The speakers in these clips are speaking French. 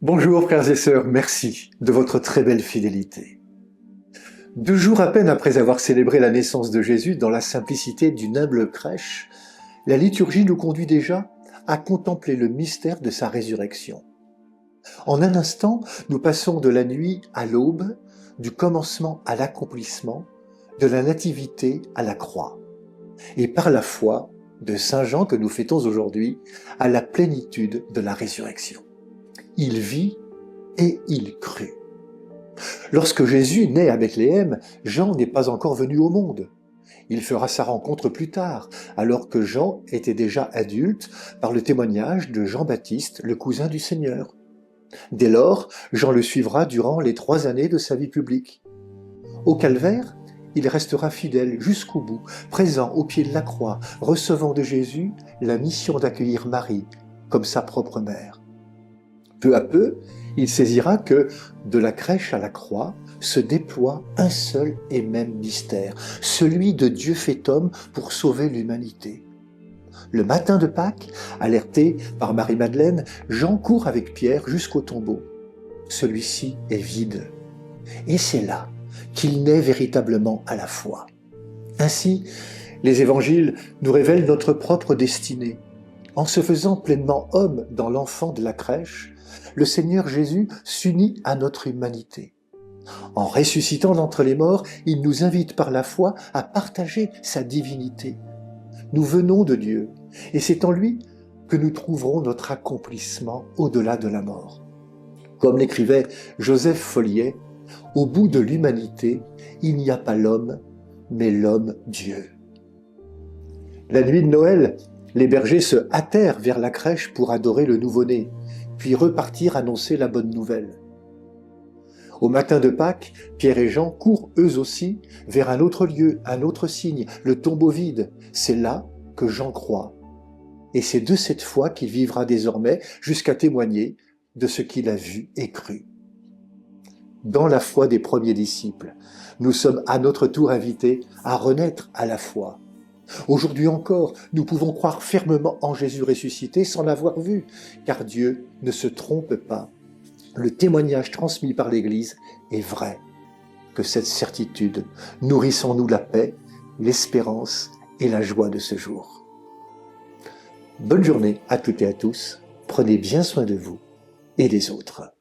Bonjour frères et sœurs, merci de votre très belle fidélité. 2 jours à peine après avoir célébré la naissance de Jésus dans la simplicité d'une humble crèche, la liturgie nous conduit déjà à contempler le mystère de sa résurrection. En un instant, nous passons de la nuit à l'aube, du commencement à l'accomplissement, de la nativité à la croix, et par la foi de Saint Jean que nous fêtons aujourd'hui à la plénitude de la résurrection. Il vit et il crut. Lorsque Jésus naît à Bethléem, Jean n'est pas encore venu au monde. Il fera sa rencontre plus tard, alors que Jean était déjà adulte, par le témoignage de Jean-Baptiste, le cousin du Seigneur. Dès lors, Jean le suivra durant les 3 années de sa vie publique. Au calvaire, il restera fidèle jusqu'au bout, présent au pied de la croix, recevant de Jésus la mission d'accueillir Marie comme sa propre mère. Peu à peu, il saisira que, de la crèche à la croix, se déploie un seul et même mystère, celui de Dieu fait homme pour sauver l'humanité. Le matin de Pâques, alerté par Marie-Madeleine, Jean court avec Pierre jusqu'au tombeau. Celui-ci est vide. Et c'est là qu'il naît véritablement à la foi. Ainsi, les évangiles nous révèlent notre propre destinée. En se faisant pleinement homme dans l'enfant de la crèche, le Seigneur Jésus s'unit à notre humanité. En ressuscitant d'entre les morts, il nous invite par la foi à partager sa divinité. Nous venons de Dieu, et c'est en lui que nous trouverons notre accomplissement au-delà de la mort. Comme l'écrivait Joseph Folliet, au bout de l'humanité, il n'y a pas l'homme, mais l'homme Dieu. La nuit de Noël, les bergers se hâtèrent vers la crèche pour adorer le nouveau-né, puis repartirent annoncer la bonne nouvelle. Au matin de Pâques, Pierre et Jean courent eux aussi vers un autre lieu, un autre signe, le tombeau vide. C'est là que Jean croit. Et c'est de cette foi qu'il vivra désormais jusqu'à témoigner de ce qu'il a vu et cru. Dans la foi des premiers disciples, nous sommes à notre tour invités à renaître à la foi. Aujourd'hui encore, nous pouvons croire fermement en Jésus ressuscité sans l'avoir vu, car Dieu ne se trompe pas. Le témoignage transmis par l'Église est vrai. Que cette certitude nourrisse en nous la paix, l'espérance et la joie de ce jour. Bonne journée à toutes et à tous. Prenez bien soin de vous et des autres.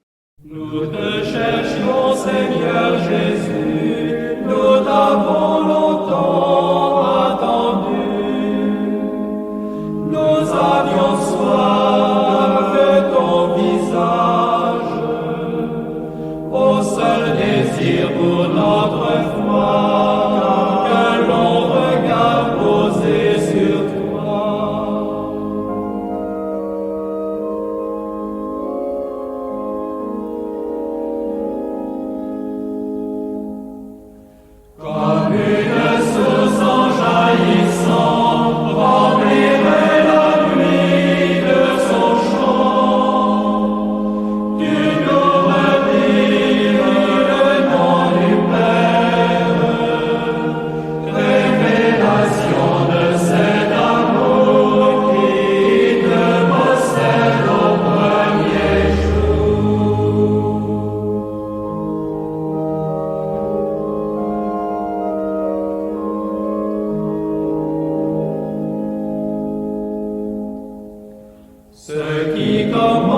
Nous te cherchions, Seigneur Jésus, nous t'avons longtemps attendu. Nous avions soif de ton visage, au seul désir pour notre foi, que l'on regarde posé sur toi. Comme une source en jaillissant, remplirait la nuit de son chant. Tu nous revives le nom du Père, révélation de cet amour qui te possède au premier jour. Ce qui commence